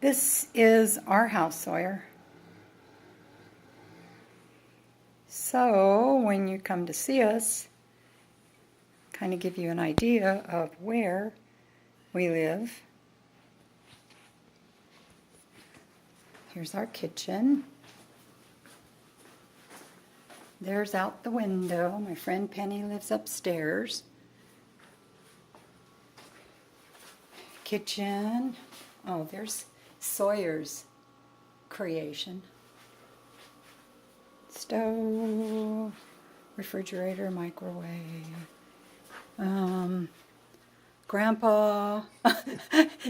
This is our house, Sawyer. So when you come to see us, kind of give you an idea of where we live. Here's our kitchen. There's out the window. My friend Penny lives upstairs. Kitchen. Oh, there's Sawyer's creation. Stove, refrigerator, microwave. Grandpa,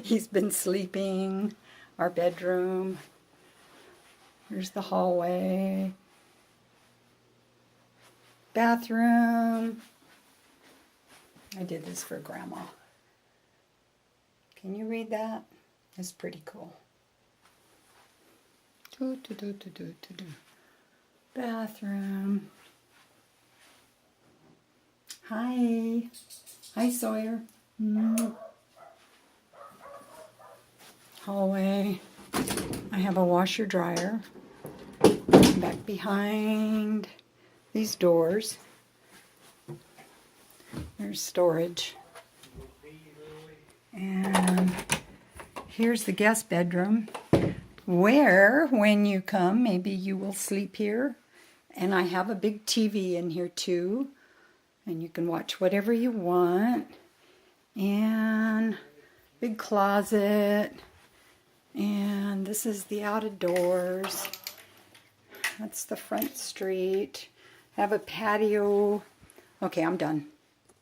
he's been sleeping. Our bedroom. Here's the hallway. Bathroom. I did this for Grandma. Can you read that? It's pretty cool. Bathroom. Hi. Hi, Sawyer. Hallway. I have a washer dryer. Back behind these doors. There's storage. And here's the guest bedroom, where when you come, maybe you will sleep here. And I have a big TV in here too. And you can watch whatever you want. And big closet. And this is the out of doors. That's the front street. I have a patio. Okay, I'm done.